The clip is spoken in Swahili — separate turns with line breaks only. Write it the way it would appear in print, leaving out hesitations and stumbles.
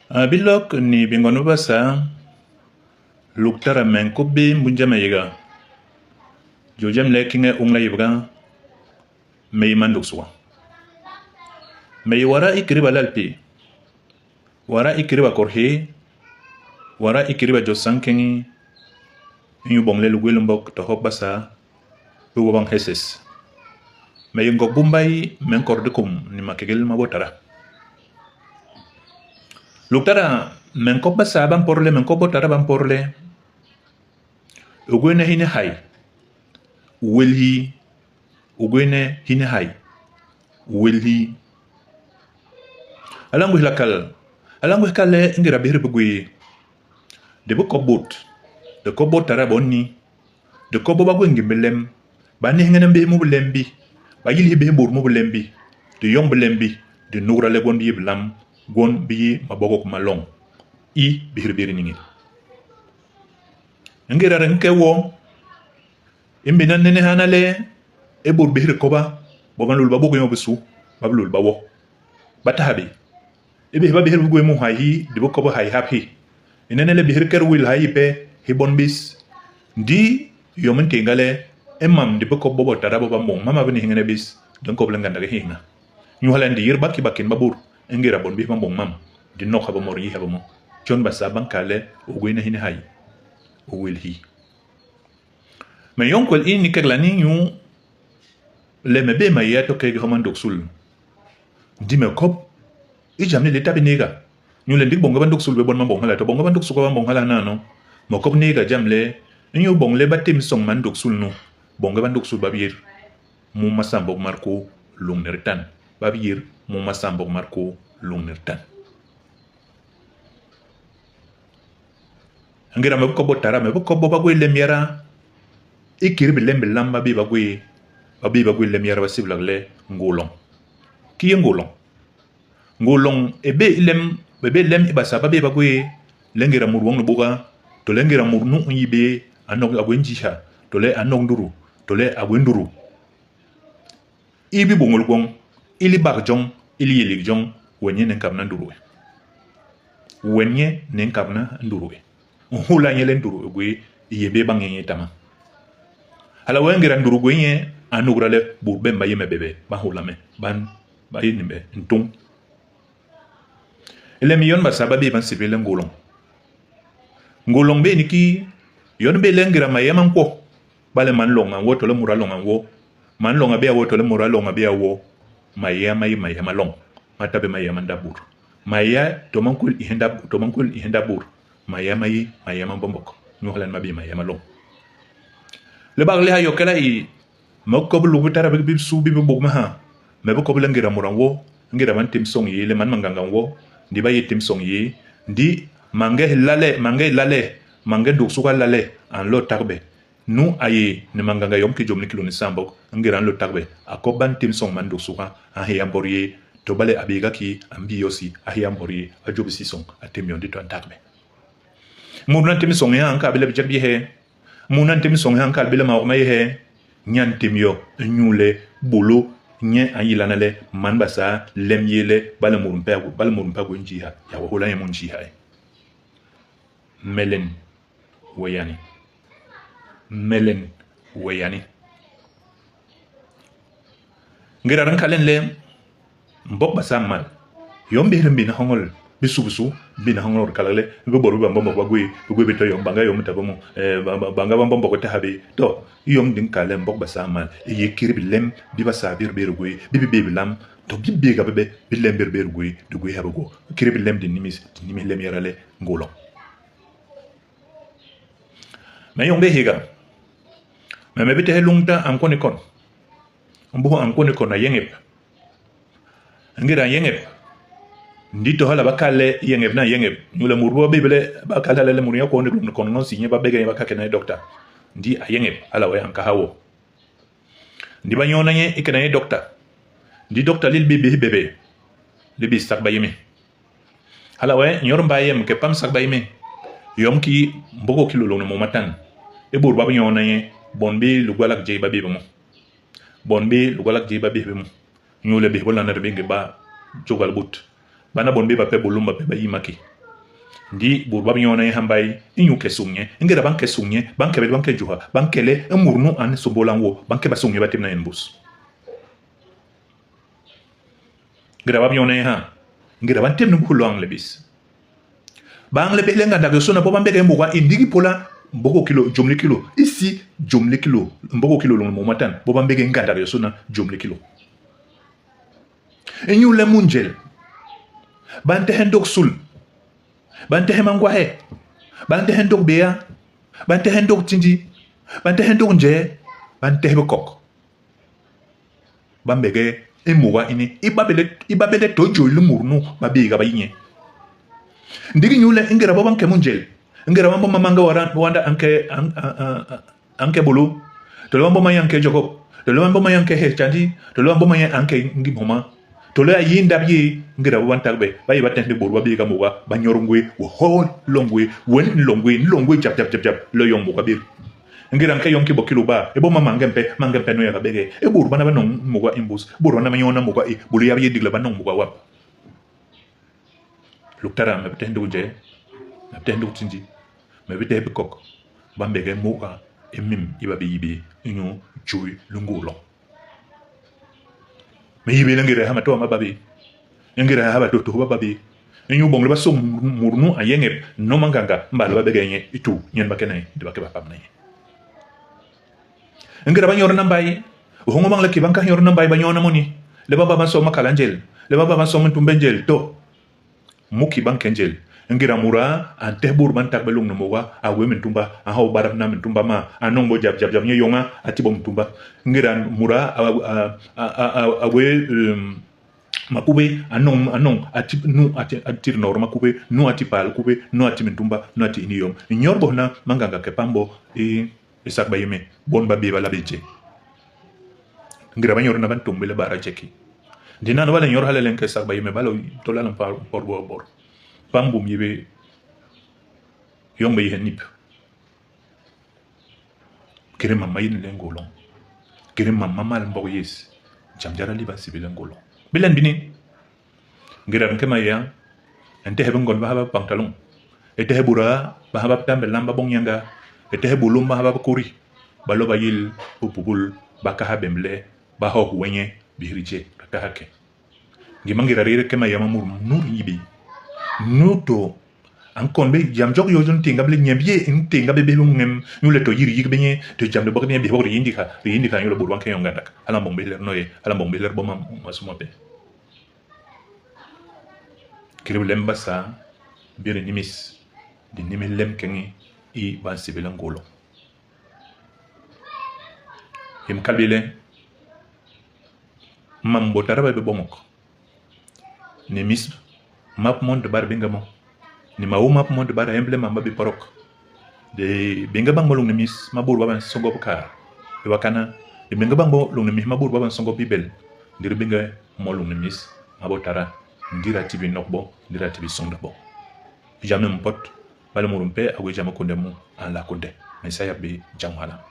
Bilok ni bingono basa luktara men ko be mbunjama yiga jojem le kinge ungla yibga me manduk suwa me wara ikriba lalpi wara ikriba korhe wara ikriba josankengi nyu bongle lugwel mbok to hobasa bu bang heses me ngok bumbay men kordukum ni makegel mabotara luktara men ko basa ban porle men ko botara ban porle ugwene hine hay welhi ugwene hine hay welhi alangu hilakal alangu kale ngira behir bugui de bu kobot de kobot tara bonni de kobo ba gwengi belem ba ne ngene be mu belembi ba yili be bor mu belembi de yom belembi de nugra le gon bi blam gon bi mabogok malong I behir beri ningi ngira renke wo imbinan nene hanale e bor behir koba bogan lul babogo yo besu bablul bawo batahabi e be ba behir bugo mu hayi de bokobo hay happy inene le behir ker wil hayi pe hibon bis di yomen kengale emam de bokobo bo tarabo ba mong mama bini hingene bis don ko blanga daga hinga ñu halandi yir bakki bakin babur ngira bon bi ba mong mam di no xaba mor yi xaba mo jon ba sa bankale ugoyna hini hay o wilhi mais yonkol ini keglani ñu le mebe maya to kay xaman doksul dime kop I jamni le tabi nega ñu le ndik bonga ban doksul be bon ma bon hala to bonga ban doksul ko ban bon hala nano mo kop nega jamle ñu bong le batim song man doksul no bonga ban doksul babir mu masambo marko lungnertan babir mu masambo marko lungnertan ngira me ko botara me ko boba go lemiera ikir bi lembe lamba bi bagwe lemiera ba siblagle ngolong ki ngolong ebe lem bebe lem ibasa ba be bagwe lengira mur wong buga to lengira mur nu yibe anok agwenjisha to le anok nduru to le agwenduru ibi bongol gong ili barjong ili yelik jong wenye nenkam na nduru wenye nenkam na nduru hula nyele nduru gwe yebe bangenye tama hala wengira nduru gwenye anugrale burbe mba yeme bebe ba hula me ban ba yinimbe ntung ele mi yon ba sababi ban sibele ngolong be niki yon be lengira mayema nko bale man longa wo to le mura longa wo man longa be wo to le mura longa be wo mayema long matabe mayema ndabur maya to mankul ihenda bur mayama bombok ñu xalen ma bi mayama long le bag le hayo kala I mako bu lu tara bi su bi bog ma ha me bu ko bu ngira muran wo ngira man tim song yi le man manganga wo ndi ba yitim song yi ndi mange lale du su lale an lo tarbe nu ayi ne manganga yom ki jomni kilo ni sambok ngira an lo tarbe akoban tim song man du su ha he amborier to bale abiga ki ambi yosi a he amborier a jobi si song atem yon di to tarbe munan temi songe hanka bele jabi he munan temi songe hanka bele ma mai he nyan temyo nyule bolo nye ayila nale man basa lemyele bale murumpa go njiha ya wahola ya munjiha melen wayani ngira ran kalen le mbok basa mal yombe rembi na hongol bisubusu bina hangor kalale go boru bamba bagwe beto yom banga yom tabamu banga bamba ko tahabe to yom din kalem bok basama ye kirbi lem bi basa bir gwe bi lam to bi ga bebe bi lem bir gwe du gwe habago kirbi lem din nimi lem yarale ngolo na yom be higa me bete helungta an koni kon mbo an koni kon na yengep ngira yengep ndito hala bakale yengeb nyule murbo bibele bakale le muriya ko ndum kon non sinye ba bege ba kakena docteur ndi ayengeb hala way anka hawo ndi ba nyona nye ikena docteur ndi docteur lil bebe libi sak bayime hala way nyor mbayem ke pam sak bayime yom ki mbogo kilo lo mo matan e bur ba nyona nye bonbe lugwalak je ba bebe mo nyule be wala na be ba jogal but bana bon be ba pe bolumba pe ba yimaki ndi bur bab yona hambay inyu ke sunye ngira banke sunye banke be banke juha bankele murnu an sobolanwo banke ba sunye batim na en bus ngira bab yona ha ngira bantem nu kulong lebis bang le belenga ndaga sona bo bambege mbuga indigi pola mboko kilo jumli kilo ici jumli kilo mboko kilo lo momatan bo bambege nganda ga sona jumli kilo enyu le munjel bante hendok sul bante hemangwahe bante hendok bea bante hendok tindi bante hendok nje bante hebekok bambege emuwa ini ibabele tojo lumurnu babiga bayinye ndigi nyule ingira baba nke munjel ingira mambo mamanga wanda anke bulu to mambo mayanke jogo to mambo mayanke hechandi to mambo mayanke ngimoma to le yinda bi ngira wantagbe bayi batende boru babiga muwa banyorungwe wo hol longwe wen longwe jap lo yongo kabir ngira nke yonki bokilo ba ebo mangempe no ya kabege e boru bana banon muwa imbus boru bana manyona muwa e bulu ya digla banon muwa wap luktara me betende uje me betende utinji me betende kok bambege muwa emim ibabi yibi inyo chui lungulo me yibe ngire hama to mababi ngire haba to bababi inyo bongle baso murnu ayenge no manganga mbalo babege nye itu nyen bakene de bakeba pamna ngire banyor nambai hongo mangla ki banka yor nambai banyona moni le baba baso makalanjel le baba baso mtumbenjel to muki bankenjel ngira mura ante bur bantak belung nomowa awe mentumba a haw barab na mentumba ma anongo jab nye yonga atibo mentumba ngira mura awe makube anong atir nor makube no atipal kube no ati mentumba no ati iniyom nyor bona manganga ke pambo isak bayime bon babi bala biche ngira banyor na bantumbe le bara cheki dinan wala nyor halalen ke sak bayime balo to lalam por bor pambum yibe yomba yi nip kire mama yin lengolo kire mama mal mbogo yes jamjara liba sibile ngolo bilen bini ngira nke maya ente hebben gon ba haba pantalon ete hebura ba haba tambe lamba bong yanga ete hebulum ba haba kuri balo bayil pupul baka habemle ba ho wenye birije ka hake ngimangira rire ke maya mamur nur yibi nuto ankon be jam jog yo jon tinga ble nyebie in tinga be belum ngem nyule to yiri yig benye to jam de bogne be bogre indika nyule burwan ke yonga dak ala mbong beler noye ala mbong beler bo masuma be kirib lemba sa bire nimis di nimel lem kengi i ban sibela ngolo him kalbile mambo taraba be bomok nimis map monde bar binga mo ni ma map monde bar emblem mamba bi parok de binga bang molung nemis mabur baban songo ka de wakana de binga bang molung nemis mabur baban songo bibel dir binga molung nemis mabotara ndira tibi nokbo ndira tibi sondabo jamais mon pote bale murumpe agwe jama konde mu an la konde mais ça yabe jamhala